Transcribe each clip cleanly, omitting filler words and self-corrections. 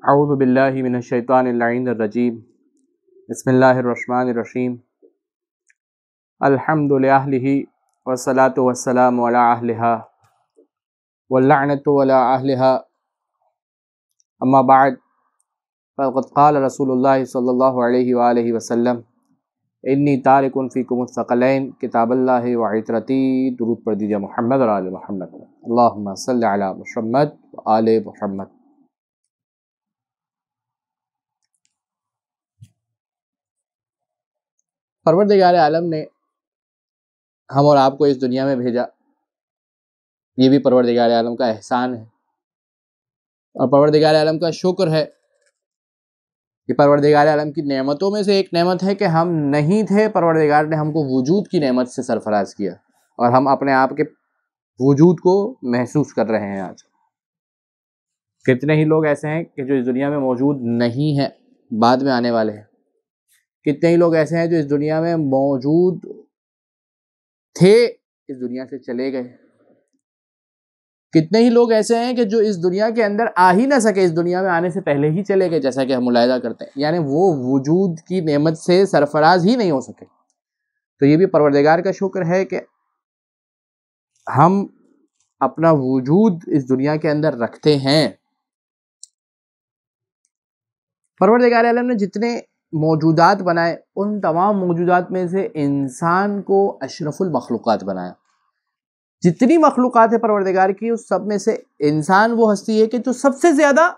اعوذ باللہ من الشیطان اللعین الرجیم بسم اللہ الرحمن الرحیم الحمد لأہلہ والصلاة والسلام علی اہلہا واللعنۃ علی اہلہا اما بعد فقد قال رسول اللہ صلی اللہ علیہ وآلہ وسلم انی تارک فیکم الثقلین کتاب اللہ وعطرتی. درود پڑھ دیجئے محمد اور آل محمد. اللہم صلی علی محمد وآل محمد. پروردگار عالم نے ہم اور آپ کو اس دنیا میں بھیجا، یہ بھی پروردگار عالم کا احسان ہے، اور پروردگار عالم کا شکر ہے کہ پروردگار عالم کی نعمتوں میں سے ایک نعمت ہے کہ ہم نہیں تھے، پروردگار نے ہم کو وجود کی نعمت سے سرفراز کیا اور ہم اپنے آپ کے وجود کو محسوس کر رہے ہیں. آج کتنے ہی لوگ ایسے ہیں کہ جو اس دنیا میں موجود نہیں ہیں، بعد میں آنے والے ہیں. کتنے ہی لوگ ایسے ہیں جو اس دنیا میں موجود تھے، اس دنیا سے چلے گئے. کتنے ہی لوگ ایسے ہیں کہ جو اس دنیا کے اندر آ ہی نہ سکے، اس دنیا میں آنے سے پہلے ہی چلے گئے، جیسا کہ ہم ملاحظہ کرتے ہیں، یعنی وہ وجود کی نعمت سے سرفراز ہی نہیں ہو سکے. تو یہ بھی پروردگار کا شکر ہے کہ ہم اپنا وجود اس دنیا کے اندر رکھتے ہیں. پروردگار عالم نے جتنے موجودات بنائے، ان تمام موجودات میں سے انسان کو اشرف المخلوقات بنایا. جتنی مخلوقات ہے پروردگار کی، اس سب میں سے انسان وہ ہستی ہے کہ جو سب سے زیادہ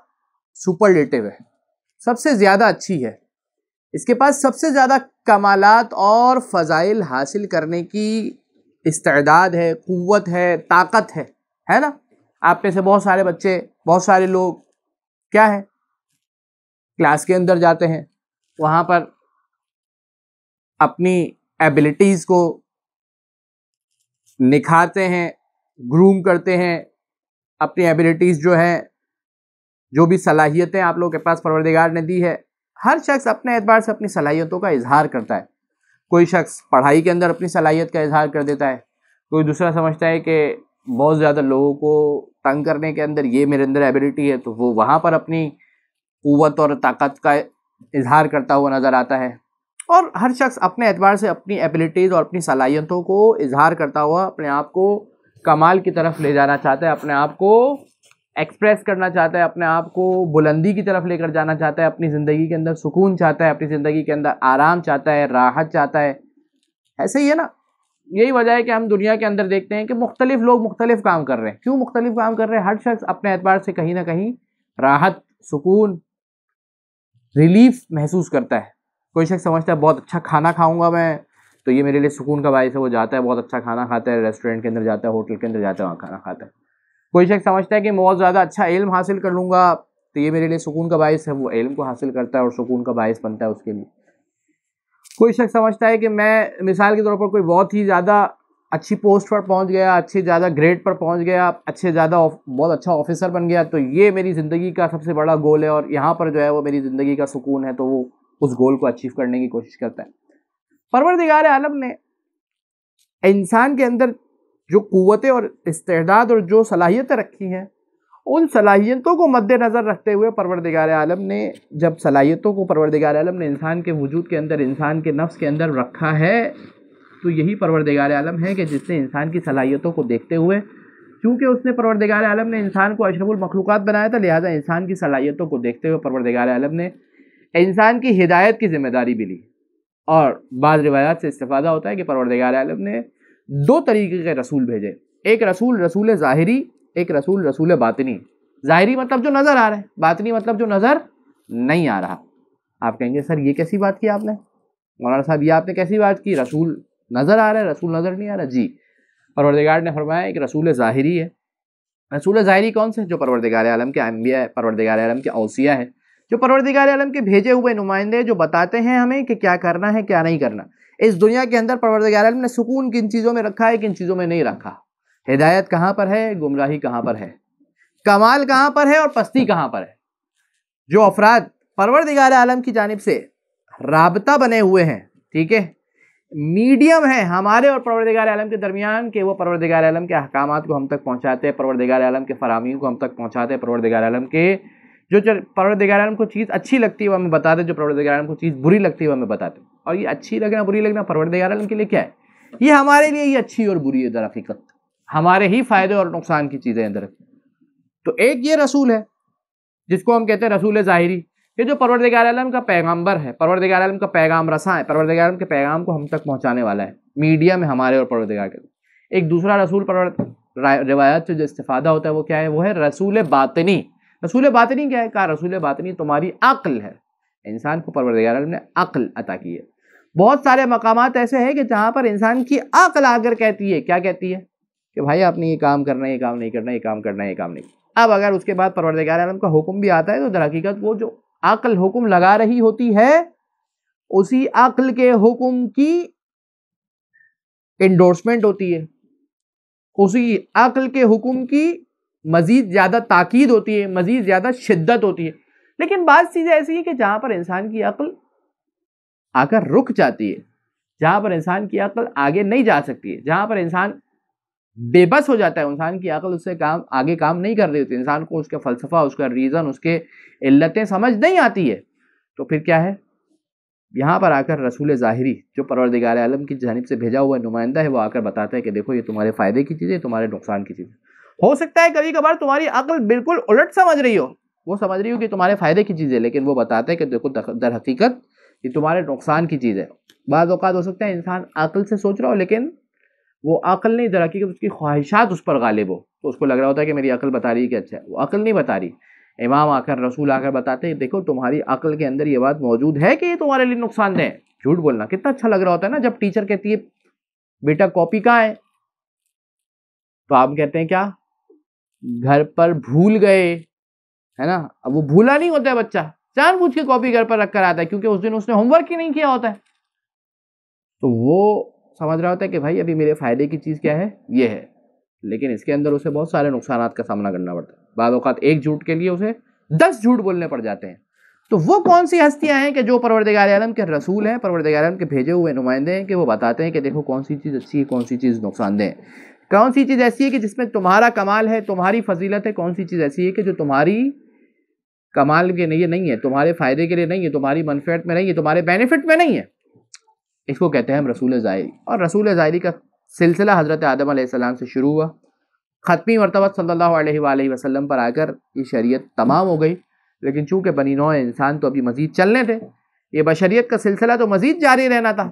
سپرلیٹو ہے، سب سے زیادہ اچھی ہے، اس کے پاس سب سے زیادہ کمالات اور فضائل حاصل کرنے کی استعداد ہے، قوت ہے، طاقت ہے نا. آپ میں سے بہت سارے بچے، بہت سارے لوگ کیا ہے، کلاس کے اندر جاتے ہیں، وہاں پر اپنی ایبلٹیز کو نکھارتے ہیں، گروم کرتے ہیں. اپنی ایبلٹیز جو ہیں، جو بھی صلاحیتیں آپ لوگوں کے پاس پروردگار نے دی ہے، ہر شخص اپنے اعتبار سے اپنی صلاحیتوں کا اظہار کرتا ہے. کوئی شخص پڑھائی کے اندر اپنی صلاحیت کا اظہار کر دیتا ہے، کوئی دوسرا سمجھتا ہے کہ بہت زیادہ لوگوں کو تنگ کرنے کے اندر یہ میرے اندر ایبلٹی ہے، تو وہ وہاں پر اپنی قوت اور طاقت کا اظہار کرتا ہوا نظر آتا ہے. اور ہر شخص اپنے اعتبار سے اپنی ایبلٹیز اور اپنی صلاحیتوں کو اظہار کرتا ہوا اپنے آپ کو کمال کی طرف لے جانا چاہتا ہے، اپنے آپ کو ایکسپریس کرنا چاہتا ہے، اپنے آپ کو بلندی کی طرف لے کر جانا چاہتا ہے، اپنی زندگی کے اندر سکون چاہتا ہے، اپنی زندگی کے اندر آرام چاہتا ہے، راحت چاہتا ہے. ایسے ہی ہے نا. یہی وجہ ہے کہ ہم دنیا کے اندر دیکھتے ہیں کہ مختلف لوگ مختلف کام کر رہے ہیں. کیوں مختلف کام کر رہے ہیں؟ ہر شخص اپنے اعتبار سے کہیں نہ کہیں راحت، سکون، ریلیف محسوس کرتا ہے. کوئی شخص سمجھتا ہے بہت اچھا کھانا کھاؤں گا میں تو یہ میرے لیے سکون کا باعث ہے، وہ جاتا ہے بہت اچھا کھانا کھاتا ہے، ریسٹورینٹ کے اندر جاتا ہے، ہوٹل کے اندر جاتا ہے، وہاں کھانا کھاتا ہے. کوئی شخص سمجھتا ہے کہ بہت زیادہ اچھا علم حاصل کر لوں گا تو یہ میرے لیے سکون کا باعث ہے، وہ علم کو حاصل کرتا ہے اور سکون کا باعث بنتا ہے اس کے لیے. کوئی شخص سمجھتا ہے کہ میں مثال کے طور پر کوئی بہت ہی زیادہ اچھی پوسٹ پر پہنچ گیا، اچھی زیادہ گریڈ پر پہنچ گیا، بہت اچھا آفیسر بن گیا، تو یہ میری زندگی کا سب سے بڑا گول ہے اور یہاں پر جو ہے وہ میری زندگی کا سکون ہے، تو وہ اس گول کو اچیو کرنے کی کوشش کرتا ہے. پروردگار عالم نے انسان کے اندر جو قوتیں اور استعداد اور جو صلاحیتیں رکھی ہیں، ان صلاحیتوں کو مد نظر رکھتے ہوئے پروردگار عالم نے جب صلاحیتوں کو پروردگار عالم نے انسان کے وجود کے اندر، انسان کے نفس کے اندر رکھا ہے، تو یہی پروردگار عالم ہے کہ جس نے انسان کی صلاحیتوں کو دیکھتے ہوئے، چونکہ اس نے پروردگار عالم نے انسان کو اشرف المخلوقات بنایا تھا، لہٰذا انسان کی صلاحیتوں کو دیکھتے ہوئے پروردگار عالم نے انسان کی ہدایت کی ذمہ داری بھی لی. اور بعض روایات سے استفادہ ہوتا ہے کہ پروردگار عالم نے 2 طریقے کے رسول بھیجے. ایک رسول ظاہری، ایک رسول باطنی. ظاہری مطلب جو نظر آ رہا ہے، باطنی مطلب جو نظر نہیں آ رہا. آپ کہیں گے سر یہ کیسی بات کی آپ نے، مولانا صاحب یہ آپ نے کیسی بات کی، رسول نظر آ رہا ہے، رسول نظر نہیں آ رہا؟ جی، پروردگار نے فرمایا ایک رسول ظاہری ہے. رسول ظاہری کون سے؟ جو پروردگار عالم کے انبیاء ہے، پروردگار عالم کے اوصیاء ہے، جو پروردگار عالم کے بھیجے ہوئے نمائندے، جو بتاتے ہیں ہمیں کہ کیا کرنا ہے کیا نہیں کرنا. اس دنیا کے اندر پروردگار عالم نے سکون کن چیزوں میں رکھا ہے، کن چیزوں میں نہیں رکھا، ہدایت کہاں پر ہے، گمراہی کہاں پر ہے، کمال کہاں پر ہے اور پستی کہاں پر ہے. جو افراد پروردگار عالم کی جانب سے رابطہ بنے ہوئے ہیں، ٹھیک ہے، میڈیم ہے ہمارے اور پروردگار عالم کے درمیان، کہ وہ پروردگار عالم کے احکامات کو ہم تک پہنچاتے ہیں، پروردگار عالم کے فراہمیوں کو ہم تک پہنچاتے ہیں، پروردگار عالم کے جو پروردگار عالم کو چیز اچھی لگتی ہے وہ ہمیں بتا دے، جو پروردگار عالم کو چیز بری لگتی ہے وہ ہمیں بتاتے. اور یہ اچھی لگنا بری لگنا پروردگار عالم کے لیے کیا ہے؟ یہ ہمارے لیے یہ اچھی اور بری ہے، در حقیقت ہمارے ہی فائدے اور نقصان کی چیزیں ہیں در حقیقت. تو ایک یہ رسول ہے جس کو ہم کہتے ہیں رسول ظاہری، کہ جو پروردگار عالم کا پیغمبر ہے، پروردگار عالم کا پیغام رساں ہے، پروردگار عالم کے پیغام کو ہم تک پہنچانے والا ہے، میڈیم ہے ہمارے اور پروردگار کے. ایک دوسرا رسول روایات سے جو استفادہ ہوتا ہے وہ کیا ہے؟ وہ ہے رسول باطنی. رسول باطنی کیا ہے؟ کہا رسول باطنی تمہاری عقل ہے. انسان کو پروردگار عالم نے عقل عطا کی ہے. بہت سارے مقامات ایسے ہیں کہ جہاں پر انسان کی عقل آ کر کہتی ہے، کیا کہتی ہے؟ کہ بھائی آپ نے یہ کام کرنا ہے، یہ کام نہیں کرنا، یہ کام کرنا ہے، یہ کام نہیں. اب اگر اس کے بعد پروردگار عالم کا حکم بھی آتا ہے تو در حقیقت وہ جو عقل حکم لگا رہی ہوتی ہے اسی عقل کے حکم کی انڈورسمنٹ ہوتی ہے، اسی عقل کے حکم کی مزید زیادہ تاکید ہوتی ہے، مزید زیادہ شدت ہوتی ہے. لیکن بعض چیزیں ایسی ہیں کہ جہاں پر انسان کی عقل آ کر رک جاتی ہے، جہاں پر انسان کی عقل آگے نہیں جا سکتی ہے، جہاں پر انسان بے بس ہو جاتا ہے، انسان کی عقل اس سے آگے کام نہیں کر رہی ہوتی، انسان کو اس کا فلسفہ، اس کا ریزن، اس کے علتیں سمجھ نہیں آتی ہے. تو پھر کیا ہے؟ یہاں پر آ کر رسول ظاہری جو پروردگار عالم کی جانب سے بھیجا ہوا نمائندہ ہے وہ آ کر بتاتا ہے کہ دیکھو یہ تمہارے فائدے کی چیزیں، تمہارے نقصان کی چیزیں. ہو سکتا ہے کبھی کبھار تمہاری عقل بالکل الٹ سمجھ رہی ہو، وہ سمجھ رہی ہو کہ تمہارے فائدے کی چیز ہے، لیکن وہ بتاتے ہیں کہ دیکھو در حقیقت یہ تمہارے نقصان کی چیز ہے. بعض اوقات ہو سکتا ہے انسان عقل سے سوچ رہا ہو لیکن وہ عقل نہیں، در حقیقت اس کی خواہشات اس پر غالب ہو، تو اس کو لگ رہا ہوتا ہے کہ میری عقل بتا رہی ہے کہ اچھا ہے، وہ عقل نہیں بتا رہی. امام آ کر، رسول آ کر بتاتے ہیں دیکھو تمہاری عقل کے اندر یہ بات موجود ہے کہ یہ تمہارے لیے نقصان دہ ہے. جھوٹ بولنا کتنا اچھا لگ رہا ہوتا ہے نا جب ٹیچر کہتی ہے بیٹا کاپی کہاں ہے، تو آپ کہتے ہیں کیا؟ گھر پر بھول گئے، ہے نا. اب وہ بھولا نہیں ہوتا ہے بچہ، جان بوجھ کے کاپی گھر پر رکھ کر آتا ہے کیونکہ اس دن اس نے ہوم ورک ہی نہیں کیا ہوتا ہے. تو وہ سمجھ رہا ہوتا ہے کہ بھائی ابھی میرے فائدے کی چیز کیا ہے؟ یہ ہے، لیکن اس کے اندر اسے بہت سارے نقصانات کا سامنا کرنا پڑتا ہے. بعض اوقات ایک جھوٹ کے لیے اسے 10 جھوٹ بولنے پڑ جاتے ہیں. تو وہ کون سی ہستیاں ہیں کہ جو پروردگار عالم کے رسول ہیں، پروردگار عالم کے بھیجے ہوئے نمائندے ہیں، کہ وہ بتاتے ہیں کہ دیکھو کون سی چیز اچھی ہے، کون سی چیز نقصان دہ ہے، کون سی چیز ایسی ہے کہ جس میں تمہارا کمال ہے، تمہاری فضیلت ہے، کون سی چیز ایسی ہے کہ جو تمہاری کمال کے لیے نہیں ہے، تمہارے فائدے کے لیے نہیں ہے، تمہاری منفعت میں نہیں ہے، تمہارے بینیفٹ میں نہیں ہے. اس کو کہتے ہیں ہم رسول ظاہری. اور رسول ظاہری کا سلسلہ حضرت آدم علیہ السلام سے شروع ہوا، ختمی مرتبہ صلی اللہ علیہ وآلہ وسلم پر آ کر یہ شریعت تمام ہو گئی. لیکن چونکہ بنی نوع انسان تو ابھی مزید چلنے تھے، یہ بشریت کا سلسلہ تو مزید جاری رہنا تھا.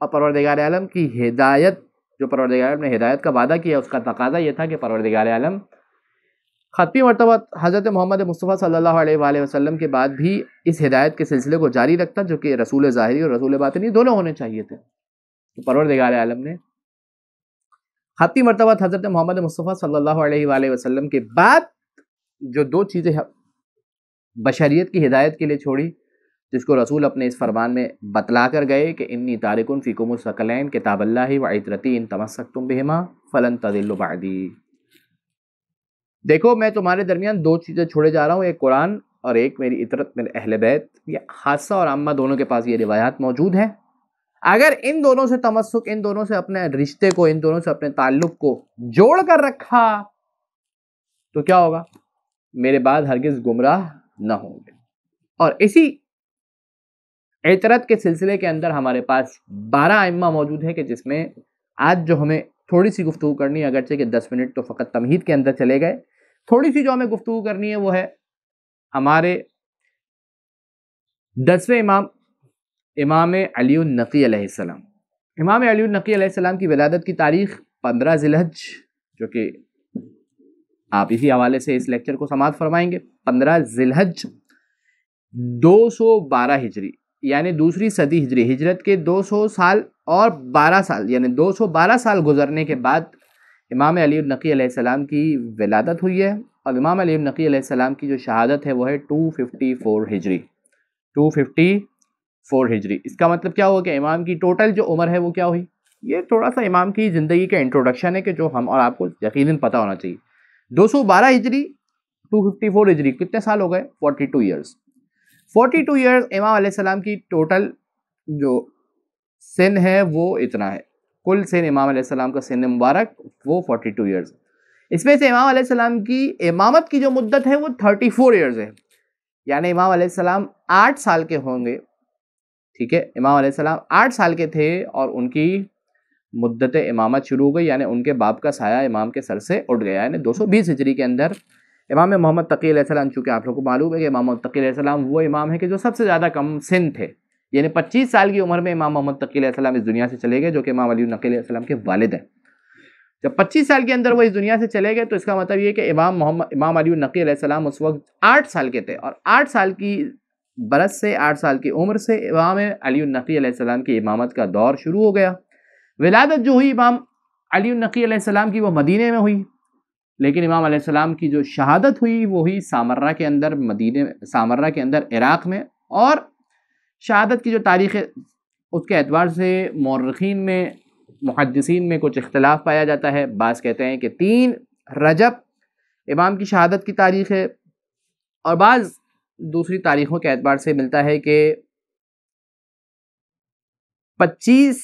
اور پروردگار عالم کی ہدایت، جو پروردگار عالم نے ہدایت کا وعدہ کیا، اس کا تقاضا یہ تھا کہ پروردگار عالم ختمی مرتبہ حضرت محمد مصطفیٰ صلی اللہ علیہ وآلہ وسلم کے بعد بھی اس ہدایت کے سلسلے کو جاری رکھتا، جو کہ رسول ظاہری اور رسول باطنی دونوں ہونے چاہیے تھے. تو پروردگار عالم نے ختمی مرتبہ حضرت محمد مصطفیٰ صلی اللہ علیہ وآلہ وسلم کے بعد جو 2 چیزیں بشریت کی ہدایت کے لیے چھوڑی، جس کو رسول اپنے اس فرمان میں بتلا کر گئے کہ انی تارکن فیکم الثقلین کتاب اللہ وعطرتی ان تمسکتم بہما فلن تضلوا بعدی. دیکھو میں تمہارے درمیان 2 چیزیں چھوڑے جا رہا ہوں، ایک قرآن اور ایک میری عطرت، میرے اہل بیت. یہ خاصہ اور عامہ دونوں کے پاس یہ روایات موجود ہیں. اگر ان دونوں سے تمسک، ان دونوں سے اپنے رشتے کو، ان دونوں سے اپنے تعلق کو جوڑ کر رکھا تو کیا ہوگا؟ میرے بعد ہرگز گمراہ نہ ہوں گے. اور اسی عطرت کے سلسلے کے اندر ہمارے پاس 12 ائمہ موجود ہیں کہ جس میں آج جو ہمیں تھوڑی سی گفتگو کرنی ہے، اگرچہ کہ 10 منٹ تو فقط تمہید کے اندر چلے گئے، تھوڑی سی جو ہمیں گفتگو کرنی ہے وہ ہے ہمارے 10ویں امام، امام علی النقی علیہ السلام. امام علی النقی علیہ السلام کی ولادت کی تاریخ 15 ذی الحج، جو کہ آپ اسی حوالے سے اس لیکچر کو سماعت فرمائیں گے. 15 ذی الحج 212 ہجری، یعنی دوسری صدی ہجری، ہجرت کے 200 سال اور 12 سال، یعنی 212 سال گزرنے کے بعد امام علی النقی علیہ السلام کی ولادت ہوئی ہے. اور امام علی النقی علیہ السلام کی جو شہادت ہے وہ ہے 254 ہجری، 254 ہجری. اس کا مطلب کیا ہوا کہ امام کی ٹوٹل جو عمر ہے وہ کیا ہوئی؟ یہ تھوڑا سا امام کی زندگی کا انٹروڈکشن ہے کہ جو ہم اور آپ کو یقیناً پتہ ہونا چاہیے. 212 ہجری 254 ہجری کتنے سال ہو گئے؟ 42 ایئرز. 42 ایئرز امام علیہ السلام کی ٹوٹل جو سن ہے وہ اتنا ہے. کل سن امام علیہ السلام کا سن مبارک وہ 42 ایئرز. اس میں سے امام علیہ السلام کی امامت کی جو مدت ہے وہ 34 ایئرز ہے. یعنی امام علیہ السلام 8 سال کے ہوں گے، ٹھیک ہے، امام علیہ السلام 8 سال کے تھے اور ان کی مدت امامت شروع ہو گئی، یعنی ان کے باپ کا سایہ امام کے سر سے اٹھ گیا، یعنی 220 ہجری کے اندر امام محمد تقی علیہ السلام، چونکہ آپ لوگوں کو معلوم ہے کہ امام محمد تقی علیہ السلام وہ امام ہے کہ جو سب سے زیادہ کم سن تھے، یعنی 25 سال کی عمر میں امام محمد تقی علیہ السلام اس دنیا سے چلے گئے، جو کہ امام علی النقی علیہ السلام کے والد ہیں۔ جب 25 سال کے اندر وہ اس دنیا سے چلے گئے تو اس کا مطلب یہ کہ امام علی النقی علیہ السلام اس وقت 8 سال کے تھے، اور 8 سال کی برس سے، 8 سال کی عمر سے امام علی النقی علیہ السلام کی امامت کا دور شروع ہو گیا۔ ولادت جو ہوئی امام علی النقی علیہ السلام کی وہ مدینے میں ہوئی، لیکن امام علیہ السلام کی جو شہادت ہوئی وہ ہوئی سامرہ کے اندر، سامرہ کے اندر عراق میں، اور شہادت کی جو تاریخ ہے اس کے اعتبار سے مورخین میں، محدثین میں کچھ اختلاف پایا جاتا ہے۔ بعض کہتے ہیں کہ 3 رجب امام کی شہادت کی تاریخ ہے، اور بعض دوسری تاریخوں کے اعتبار سے ملتا ہے کہ 25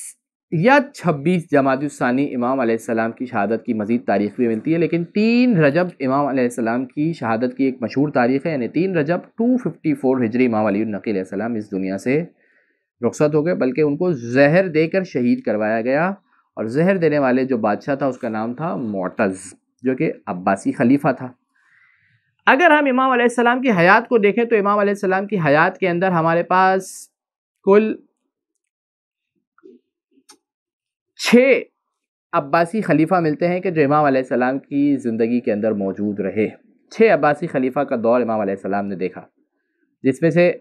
یا 26 جمادی الثانی امام علیہ السلام کی شہادت کی مزید تاریخ بھی ملتی ہے، لیکن 3 رجب امام علیہ السلام کی شہادت کی ایک مشہور تاریخ ہے، یعنی 3 رجب 254 ہجری امام علی النقی علیہ السلام اس دنیا سے رخصت ہو گئے، بلکہ ان کو زہر دے کر شہید کروایا گیا، اور زہر دینے والے جو بادشاہ تھا اس کا نام تھا معتز، جو کہ عباسی خلیفہ تھا۔ اگر ہم امام علیہ السلام کی حیات کو دیکھیں تو امام علیہ السلام کی حیات کے اندر ہمارے پاس کل 6 عباسی خلیفہ ملتے ہیں کہ جو امام علیہ السلام کی زندگی کے اندر موجود رہے۔ 6 عباسی خلیفہ کا دور امام علیہ السلام نے دیکھا، جس میں سے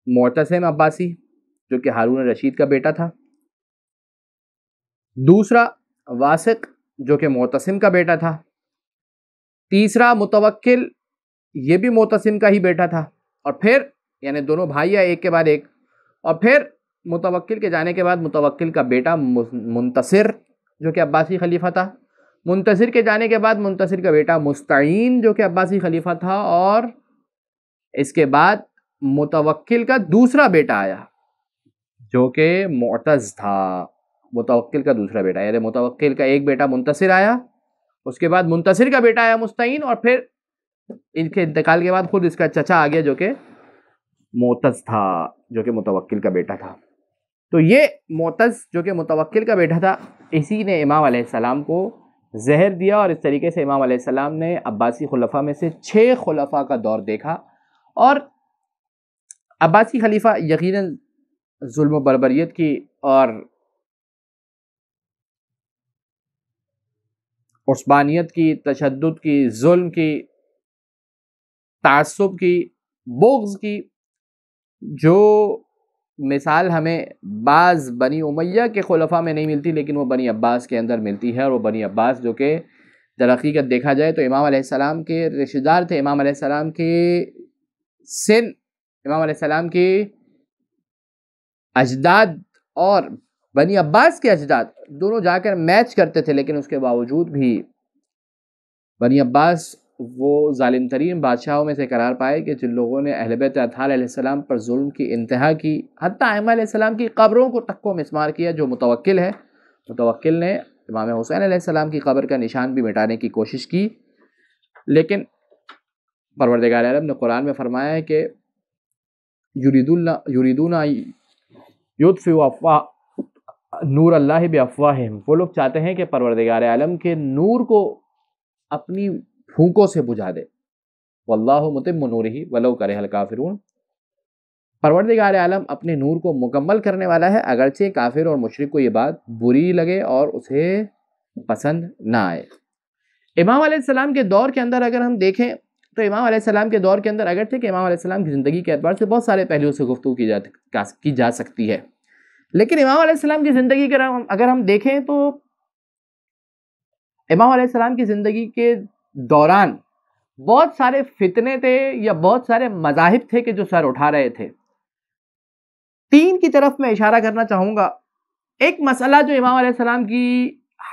معتصم عباسی جو کہ ہارون رشید کا بیٹا تھا، دوسرا واسق جو کہ معتصم کا بیٹا تھا، تیسرا متوکل یہ بھی معتصم کا ہی بیٹا تھا، اور پھر یعنی دونوں بھائی ایک کے بعد ایک، اور پھر متوکل کے جانے کے بعد متوکل کا بیٹا منتصر جو کہ عباسی خلیفہ تھا، منتصر کے جانے کے بعد منتصر کا بیٹا مستعین جو کہ عباسی خلیفہ تھا، اور اس کے بعد متوکل کا دوسرا بیٹا آیا جو کہ معتز تھا، متوکل کا دوسرا بیٹا، یعنی متوکل کا ایک بیٹا منتصر آیا، اس کے بعد منتصر کا بیٹا آیا مستعین، اور پھر ان کے انتقال کے بعد خود اس کا چچا آ گیا جو کہ معتز تھا، جو کہ متوکل کا بیٹا تھا۔ تو یہ معتز جو کہ متوکل کا بیٹا تھا، اسی نے امام علیہ السلام کو زہر دیا، اور اس طریقے سے امام علیہ السلام نے عباسی خلفاء میں سے 6 خلفاء کا دور دیکھا، اور عباسی خلیفہ یقیناً ظلم و بربریت کی اور عثمانیت کی، تشدد کی، ظلم کی، تعصب کی، بغض کی جو مثال ہمیں بعض بنی امیہ کے خلفاء میں نہیں ملتی، لیکن وہ بنی عباس کے اندر ملتی ہے، اور وہ بنی عباس جو کہ در حقیقت دیکھا جائے تو امام علیہ السلام کے رشتہ دار تھے، امام علیہ السلام کے سن، امام علیہ السلام کے اجداد اور بنی عباس کے اجداد دونوں جا کر میچ کرتے تھے، لیکن اس کے باوجود بھی بنی عباس وہ ظالم ترین بادشاہوں میں سے قرار پائے کہ جن لوگوں نے اہل بیت اطہار علیہ السلام پر ظلم کی انتہا کی، حتیٰ ائمہ علیہ السلام کی قبروں کو ٹکو مسمار کیا۔ جو متوکل ہے، متوکل نے امام حسین علیہ السلام کی قبر کا نشان بھی مٹانے کی کوشش کی، لیکن پروردگار عالم نے قرآن میں فرمایا ہے کہ یریدون یطفئوا نور اللہ بافواہہم، وہ لوگ چاہتے ہیں کہ پروردگار عالم کے نور کو اپنی پھونکوں سے بجھا دے، واللہ متم نورہ ولو کرہ الکافرون، پروردگار عالم اپنے نور کو مکمل کرنے والا ہے، اگرچہ کافر اور مشرک کو یہ بات بری لگے اور اسے پسند نہ آئے۔ امام علیہ السلام کے دور کے اندر اگر ہم دیکھیں تو امام علیہ السلام کے دور کے اندر اگرچہ کہ امام علیہ السلام کی زندگی کے اعتبار سے بہت سارے پہلوؤں سے گفتگو کی جا سکتی ہے، لیکن امام علیہ السلام کی زندگی کے اگر ہم دیکھیں تو امام علیہ السلام کی زندگی کے دوران بہت سارے فتنے تھے یا بہت سارے مذاہب تھے کہ جو سر اٹھا رہے تھے۔ 3 کی طرف میں اشارہ کرنا چاہوں گا۔ ایک مسئلہ جو امام علیہ السلام کی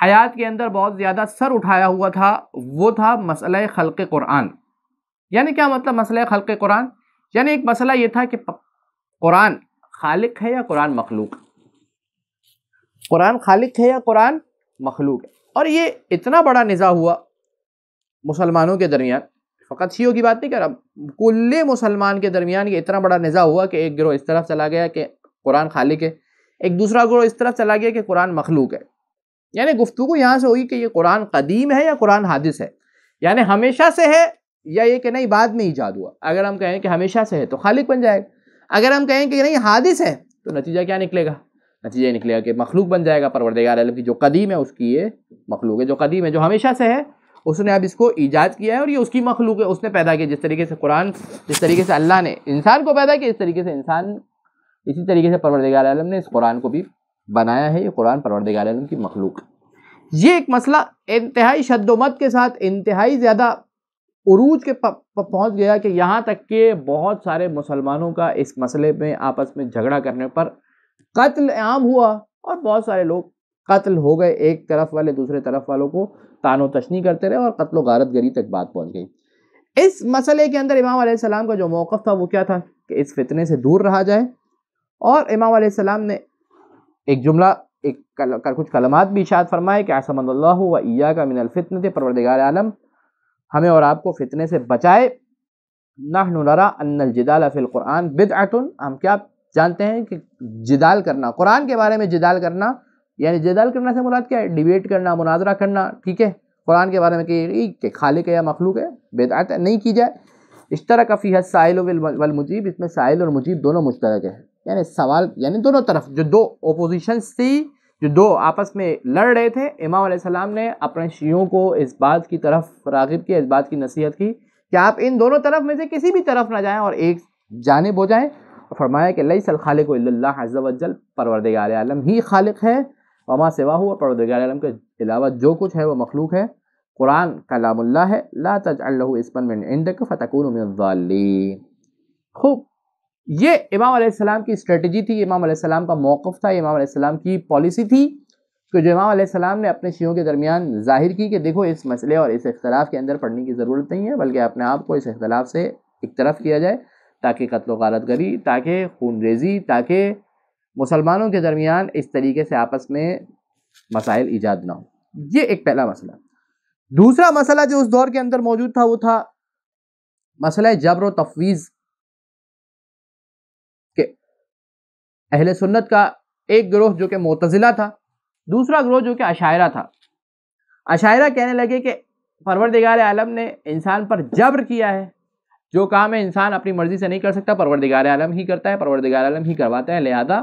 حیات کے اندر بہت زیادہ سر اٹھایا ہوا تھا وہ تھا مسئلہ خلق قرآن۔ یعنی کیا مطلب مسئلہ خلق قرآن؟ یعنی ایک مسئلہ یہ تھا کہ قرآن خالق ہے یا قرآن مخلوق، قرآن خالق ہے یا قرآن مخلوق ہے، اور یہ اتنا بڑا نزاع ہوا مسلمانوں کے درمیان، فقط شیعوں کی بات نہیں کر رہا، کل مسلمان کے درمیان یہ اتنا بڑا نزاع ہوا کہ ایک گروہ اس طرف چلا گیا کہ قرآن خالق ہے، ایک دوسرا گروہ اس طرف چلا گیا کہ قرآن مخلوق ہے. یعنی گفتگو یہاں سے ہوئی کہ یہ قرآن قدیم ہے یا قرآن حادث ہے، یعنی ہمیشہ سے ہے یا یہ کہ نہیں بعد میں ایجاد ہوا. اگر ہم کہیں کہ ہمیشہ سے ہے تو خالق بن جائے گا، اگر ہم کہیں کہ نہیں حادث ہے تو نتیجہ کیا نکلے گا؟ نتیجہ یہ نکلے گا کہ مخلوق بن جائے گا. پروردگار عالم کی جو قدیم ہے اس کی یہ مخلوق ہے، جو قدیم ہے جو ہمیشہ سے ہے اس نے اب اس کو ایجاد کیا ہے اور یہ اس کی مخلوق ہے، اس نے پیدا کیا. جس طریقے سے قرآن، جس طریقے سے اللہ نے انسان کو پیدا کیا، اس طریقے سے انسان، اسی طریقے سے پروردگار عالم نے اس قرآن کو بھی بنایا ہے. یہ قرآن پروردگار عالم کی مخلوق ہے. یہ ایک مسئلہ انتہائی شد و مت کے ساتھ انتہائی زیادہ عروج کے پہنچ گیا کہ یہاں تک کہ بہت سارے مسلمانوں کا اس مسئلے میں آپس میں جھگڑا کرنے پر قتل عام ہوا اور بہت سارے لوگ قتل ہو گئے. ایک طرف والے دوسرے طرف والوں کو طعن و تشنیع کرتے رہے اور قتل و غارت گری تک بات پہنچ گئی. اس مسئلے کے اندر امام علیہ السلام کا جو موقف تھا وہ کیا تھا کہ اس فتنے سے دور رہا جائے. اور امام علیہ السلام نے ایک جملہ، کچھ کلمات بھی ارشاد فرمائے کہ عصمنا اللہ و ایاک من الفتنہ، پروردگار عالم ہمیں اور آپ کو فتنے سے بچائے. نحن نرى ان الجدال فی القرآن بدعۃ، ہم کیا جانتے ہیں کہ جدال کرنا، قرآن کے بارے میں جدال کرنا، یعنی جدال کرنا سے مراد کیا ہے؟ ڈیبیٹ کرنا، مناظرہ کرنا، ٹھیک ہے، قرآن کے بارے میں کہ خالق ہے یا مخلوق ہے، بدعت نہیں کی جائے. اشترک فیہا السائل والمجیب، اس میں سائل اور مجیب دونوں مشترک ہے، یعنی سوال، یعنی دونوں طرف جو دو اپوزیشنز تھی، جو دو آپس میں لڑ رہے تھے، امام علیہ السلام نے اپنے شیعوں کو اس بات کی طرف راغب کیا، اس بات کی نصیحت کی کہ آپ ان دونوں طرف میں سے کسی بھی طرف نہ جائیں اور ایک جانب ہو جائیں. اور فرمایا کہ لیس الخالق الا اللہ عز وجل، پروردگار عالم ہی خالق ہے، وما سواہ، پروردگار عالم کے علاوہ جو کچھ ہے وہ مخلوق ہے. قرآن کلام اللہ ہے، لا تجعل له اسما من عندک فتکون من الضالین. خوب، یہ امام علیہ السلام کی اسٹریٹجی تھی، امام علیہ السلام کا موقف تھا، امام علیہ السلام کی پالیسی تھی کہ جو امام علیہ السلام نے اپنے شیعوں کے درمیان ظاہر کی کہ دیکھو اس مسئلے اور اس اختلاف کے اندر پڑنے کی ضرورت نہیں ہے، بلکہ اپنے آپ کو اس اختلاف سے ایک طرف کیا جائے تاکہ قتل و غارت گری، تاکہ خون ریزی، تاکہ مسلمانوں کے درمیان اس طریقے سے آپس میں مسائل ایجاد نہ ہو. یہ ایک پہلا مسئلہ. دوسرا مسئلہ جو اس دور کے اندر موجود تھا وہ تھا مسئلہ جبر و تفویض، کہ اہل سنت کا ایک گروہ جو کہ معتزلہ تھا، دوسرا گروہ جو کہ اشاعرہ تھا. اشاعرہ کہنے لگے کہ پروردگار عالم نے انسان پر جبر کیا ہے، جو کام ہے انسان اپنی مرضی سے نہیں کر سکتا، پروردگار عالم ہی کرتا ہے، پروردگار عالم ہی کرواتا ہے، لہذا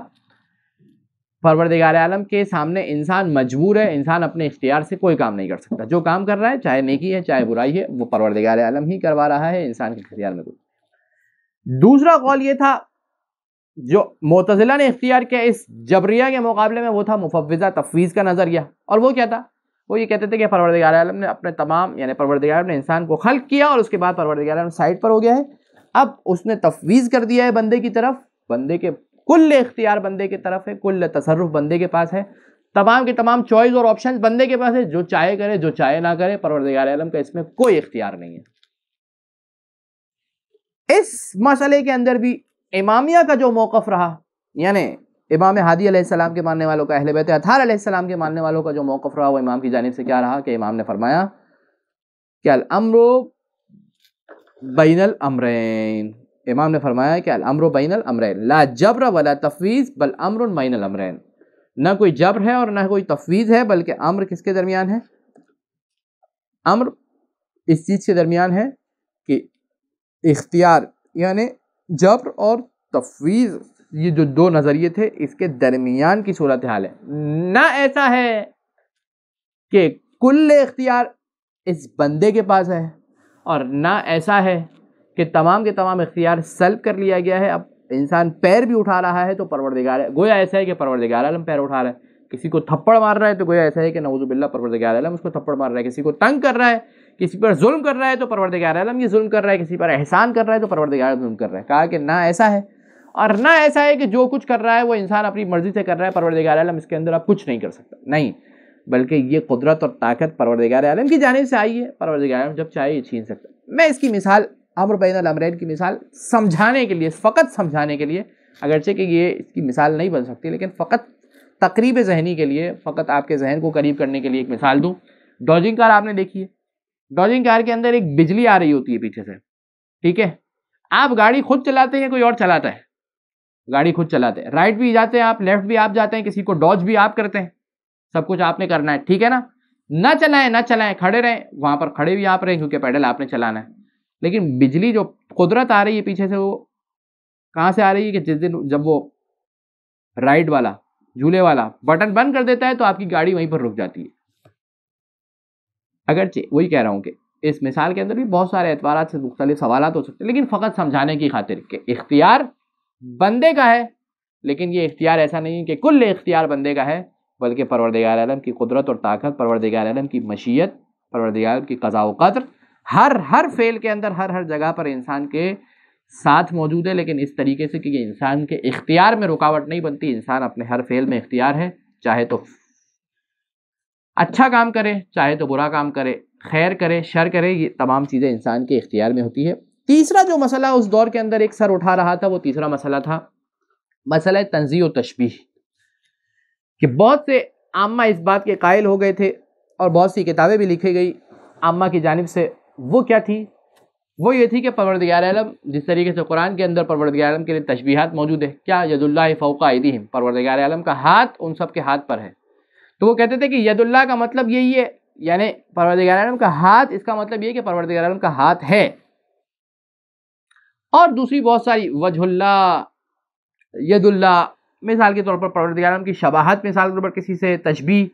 پروردگار عالم کے سامنے انسان مجبور ہے، انسان اپنے اختیار سے کوئی کام نہیں کر سکتا. جو کام کر رہا ہے، چاہے نیکی ہے چاہے برائی ہے، وہ پروردگار عالم ہی کروا رہا ہے، انسان کے اختیار میں کوئی. دوسرا قول یہ تھا جو معتزلہ نے اختیار کیا اس جبریہ کے مقابلے میں، وہ تھا مفوضہ تفویض کا نظریہ. اور وہ کیا تھا؟ وہ یہ کہتے تھے کہ پروردگار عالم نے اپنے تمام، یعنی پروردگار عالم نے انسان کو خلق کیا اور اس کے بعد پروردگار عالم سائڈ پر ہو گیا ہے، اب اس نے تفویض کر دیا ہے بندے کی طرف، بندے کے کل اختیار بندے کی طرف ہے، کل تصرف بندے کے پاس ہے، تمام کے تمام چوائس اور آپشنز بندے کے پاس ہے، جو چاہے کرے جو چاہے نہ کرے، پروردگار عالم کا اس میں کوئی اختیار نہیں ہے. اس مسئلے کے اندر بھی امامیہ کا جو موقف رہا، یعنی امام ہادی علیہ السلام کے ماننے والوں کا، اہل بیت اطہار علیہ السلام کے ماننے والوں کا جو موقف رہا، وہ امام کی جانب سے کیا رہا کہ امام نے فرمایا کہ الامر بین الامرین، امام نے فرمایا کہ الامر بین الامرین، لا جبر ولا تفویض بل امر بین الامرین، نہ کوئی جبر ہے اور نہ کوئی تفویض ہے، بلکہ امر کس کے درمیان ہے؟ امر اس چیز کے درمیان ہے کہ اختیار، یعنی جبر اور تفویض، یہ جو دو نظریے تھے اس کے درمیان کی صورتحال ہے. نہ ایسا ہے کہ کل اختیار اس بندے کے پاس ہے، اور نہ ایسا ہے کہ تمام کے تمام اختیار سلب کر لیا گیا ہے، اب انسان پیر بھی اٹھا رہا ہے تو پروردگار، گویا ایسا ہے کہ پروردگار عالم پیر اٹھا رہا ہے، کسی کو تھپڑ مار رہا ہے تو گویا ایسا ہے کہ نعوذ باللہ پروردگار عالم اس کو تھپڑ مار رہا ہے، کسی کو تنگ کر رہا ہے، کسی پر ظلم کر رہا ہے تو پروردگار عالم یہ ظلم کر رہا ہے، کسی پر احسان کر رہا ہے تو پروردگار ظلم کر رہا ہے. کہا کہ نہ ایسا ہے، اور نہ ایسا ہے کہ جو کچھ کر رہا ہے وہ انسان اپنی مرضی سے کر رہا ہے، پروردگار عالم اس کے اندر اب کچھ نہیں کر سکتا، نہیں، بلکہ یہ قدرت اور طاقت پروردگار عالم کی جانب سے آئی ہے، پروردگار عالم جب چاہے یہ چھین سکتا ہے. میں اس کی مثال، امر بین الامرین کی مثال سمجھانے کے لیے، فقط سمجھانے کے لیے، اگرچہ کہ یہ اس کی مثال نہیں بن سکتی، لیکن فقط تقریب ذہنی کے لیے، فقط آپ کے ذہن کو قریب کرنے کے لیے ایک مثال دوں. ڈوجنگ کار آپ نے دیکھی ہے، ڈوجنگ کار کے اندر ایک بجلی آ رہی ہوتی ہے پیچھے سے، ٹھیک ہے، آپ گاڑی خود چلاتے ہیں، کوئی اور چلاتا ہے؟ گاڑی خود چلاتے ہیں، رائٹ بھی جاتے ہیں آپ، لیفٹ بھی آپ جاتے ہیں، کسی کو ڈوج بھی آپ کرتے ہیں، سب کچھ آپ نے کرنا ہے، ٹھیک ہے نا؟ نہ چلائیں کھڑے رہیں، وہاں پر کھڑے بھی آپ رہیں کیونکہ پیڈل آپ نے چلانا ہے۔ لیکن بجلی جو قدرت آ رہی ہے پیچھے سے، وہ کہاں سے آ رہی ہے کہ جس دن جب وہ رائڈ والا، جھولے والا بٹن بند کر دیتا ہے تو آپ کی گاڑی وہیں پر رک جاتی ہے۔ اگرچہ وہی کہہ رہا ہوں کہ اس مثال کے اندر بھی بہت سارے اعتبارات سے مختلف سوالات ہو سکتے ہیں، لیکن فقط سمجھانے کی خاطر کہ اختیار بندے کا ہے، لیکن یہ اختیار ایسا نہیں کہ کل اختیار بندے کا ہے، بلکہ پروردگار عالم کی قدرت اور طاقت، پروردگار عالم کی مشیت، پروردگار عالم کی قضاء و قدر ہر فعل کے اندر، ہر جگہ پر انسان کے ساتھ موجود ہے، لیکن اس طریقے سے کہ یہ انسان کے اختیار میں رکاوٹ نہیں بنتی۔ انسان اپنے ہر فعل میں اختیار ہے، چاہے تو اچھا کام کرے، چاہے تو برا کام کرے، خیر کرے، شر کرے، یہ تمام چیزیں انسان کے اختیار میں ہوتی ہے۔ تیسرا جو مسئلہ اس دور کے اندر ایک سر اٹھا رہا تھا، وہ تیسرا مسئلہ تھا مسئلہ تنزیہ و تشبیہ، کہ بہت سے عامہ اس بات کے قائل ہو گئے تھے اور بہت سی کتابیں بھی لکھی گئی عامہ کی جانب سے۔ وہ کیا تھی؟ وہ یہ تھی کہ پروردگار عالم جس طریقے سے قرآن کے اندر پروردگار عالم کے لیے تشبیہات موجود ہے، کیا ید اللہ فوق ایدیہم، پروردگار عالم کا ہاتھ ان سب کے ہاتھ پر ہے، تو وہ کہتے تھے کہ ید اللہ کا مطلب یہی ہے، یعنی پروردگار عالم کا ہاتھ، اس کا مطلب یہ ہے کہ پروردگار عالم کا ہاتھ ہے۔ اور دوسری بہت ساری وجہ اللہ، ید اللہ، مثال کے طور پر پروردگار عالم کی شباہت، مثال کے طور پر کسی سے تشبیہ،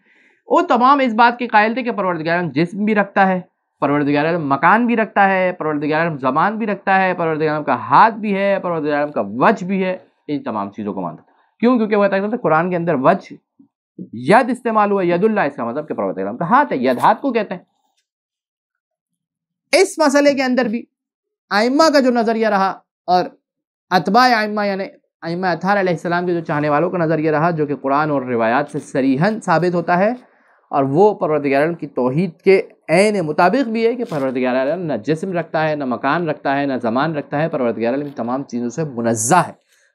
وہ تمام اس بات کے قائل تھے کہ پروردگار عالم جسم بھی رکھتا ہے، پروردگار عالم مکان بھی رکھتا ہے، پروردگار عالم زمان بھی رکھتا ہے، پروردگار عالم کا ہاتھ بھی ہے، پروردگار عالم کا وجہ بھی ہے، ان تمام چیزوں کو مانتا ہے۔ کیوں؟ کیونکہ وہ کہتا ہے قرآن کے اندر وجہ ید استعمال ہوا، ید اللہ، اس کا مطلب کہ پروردگار عالم کا ہاتھ ہے، ید ہاتھ کو کہتے ہیں۔ اس مسئلے کے اندر بھی ائمہ کا جو نظریہ رہا اور اتباع ائمہ یعنی ائمہ اطہار علیہ السلام کے جو چاہنے والوں کا نظریہ رہا، جو کہ قرآن اور روایات سے صریحاً ثابت ہوتا ہے، اور وہ پروردگار عالم کی توحید کے عین مطابق بھی ہے کہ پروردگار عالم نہ جسم رکھتا ہے، نہ مکان رکھتا ہے، نہ زمان رکھتا ہے، پروردگار عالم ان تمام چیزوں سے منزہ ہے،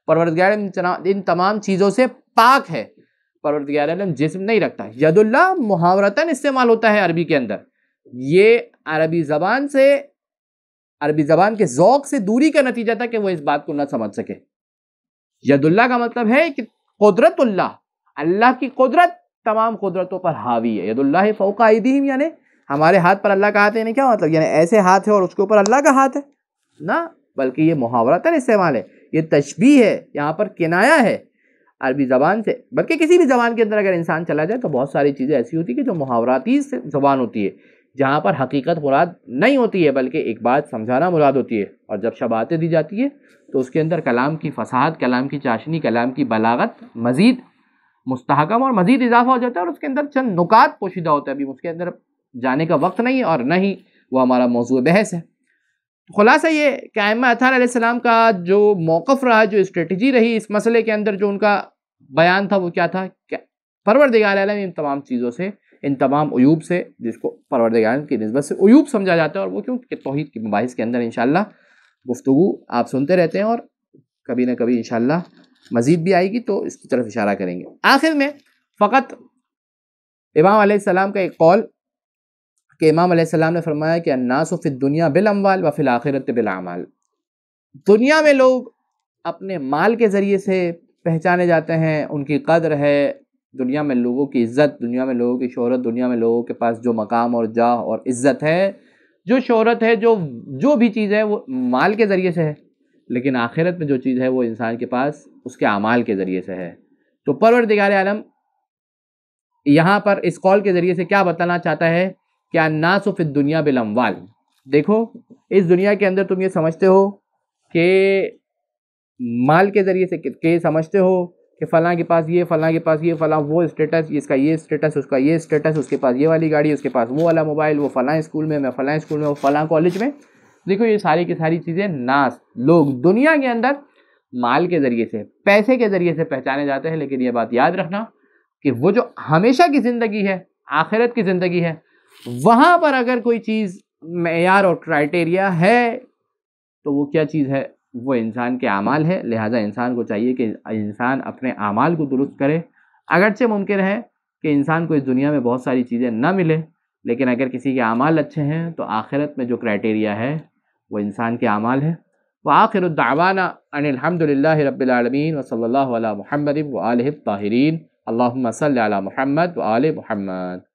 پروردگار عالم ان تمام چیزوں سے پاک ہے، پروردگار عالم جسم نہیں رکھتا ہے۔ ید اللہ محاورتاً استعمال ہوتا ہے عربی کے اندر، یہ عربی زبان کے ذوق سے دوری کا نتیجہ تھا کہ وہ اس بات کو نہ سمجھ سکے۔ ید اللہ کا مطلب ہے کہ قدرت اللہ کی قدرت تمام قدرتوں پر حاوی ہے۔ ید اللہ فوق ایدیہم، یعنی ہمارے ہاتھ پر اللہ کا ہاتھ ہے، یعنی کیا مطلب؟ یعنی ایسے ہاتھ ہے اور اس کے اوپر اللہ کا ہاتھ ہے؟ نہ، بلکہ یہ محاورتاً استعمال ہے، یہ تشبیہ ہے، یہاں پر کنایہ ہے عربی زبان سے، بلکہ کسی بھی زبان کے اندر اگر انسان چلا جائے تو بہت ساری چیزیں ایسی ہوتی ہیں کہ جو محاوراتی زبان ہوتی ہے، جہاں پر حقیقت مراد نہیں ہوتی ہے بلکہ ایک بات سمجھانا مراد ہوتی ہے، اور جب شباہتیں دی جاتی ہے تو اس کے اندر کلام کی فصاحت، کلام کی چاشنی، کلام کی بلاغت مزید مستحکم اور مزید اضافہ ہو جاتا ہے، اور اس کے اندر چند نکات پوشیدہ ہوتے ہیں، ابھی اس کے اندر جانے کا وقت نہیں اور نہ ہی وہ ہمارا موضوع بحث ہے۔ خلاصہ یہ کہ ائمہ اطہار علیہ السلام کا جو موقف رہا، جو اسٹریٹجی رہی اس مسئلے کے اندر، جو ان کا بیان تھا، وہ کیا تھا کہ پروردگار عالم ان تمام چیزوں سے، ان تمام عیوب سے، جس کو پروردگار عالم کی نسبت سے عیوب سمجھا جاتا ہے، اور وہ کیوں کہ توحید کی مباحث کے اندر انشاءاللہ گفتگو آپ سنتے رہتے ہیں، اور کبھی نہ کبھی انشاءاللہ مزید بھی آئے گی تو اس کی طرف اشارہ کریں گے۔ آخر میں فقط امام علیہ السلام کا ایک قول کہ امام علیہ السلام نے فرمایا کہ الناس فی الدنیا بالاموال وفی الاخرۃ بالاعمال، دنیا میں لوگ اپنے مال کے ذریعے سے پہچانے جاتے ہیں، ان کی قدر ہے، دنیا میں لوگوں کی عزت، دنیا میں لوگوں کی شہرت، دنیا میں لوگوں کے پاس جو مقام اور جاہ اور عزت ہے، جو شہرت ہے، جو بھی چیز ہے، وہ مال کے ذریعے سے ہے، لیکن آخرت میں جو چیز ہے وہ انسان کے پاس اس کے اعمال کے ذریعے سے ہے۔ تو پروردگار عالم یہاں پر اس قول کے ذریعے سے کیا بتانا چاہتا ہے کہ الناس فی الدنیا بالاموال، دیکھو اس دنیا کے اندر تم یہ سمجھتے ہو کہ مال کے ذریعے سے کہ سمجھتے ہو کہ فلاں کے پاس یہ، فلاں کے پاس یہ، فلاں وہ اسٹیٹس، اس کا یہ اسٹیٹس، اس کا یہ اسٹیٹس، اس کے پاس یہ والی گاڑی، اس کے پاس وہ والا موبائل، وہ فلاں اسکول میں، میں فلاں اسکول میں، وہ فلاں کالج میں۔ دیکھو یہ ساری کی ساری چیزیں ناس، لوگ دنیا کے اندر مال کے ذریعے سے، پیسے کے ذریعے سے پہچانے جاتے ہیں، لیکن یہ بات یاد رکھنا کہ وہ جو ہمیشہ کی زندگی ہے، آخرت کی زندگی ہے، وہاں پر اگر کوئی چیز معیار اور کرائٹیریا ہے تو وہ کیا چیز ہے؟ وہ انسان کے اعمال ہے۔ لہٰذا انسان کو چاہیے کہ انسان اپنے اعمال کو درست کرے، اگرچہ ممکن ہے کہ انسان کو اس دنیا میں بہت ساری چیزیں نہ ملے، لیکن اگر کسی کے اعمال اچھے ہیں تو آخرت میں جو کرائٹیریا ہے وہ انسان کے اعمال ہے۔ وآخر الدعوانا ان الحمد للہ رب العالمین وصلی اللہ علی محمد وآلہ الطاہرین، اللہم صل علی محمد وآل محمد۔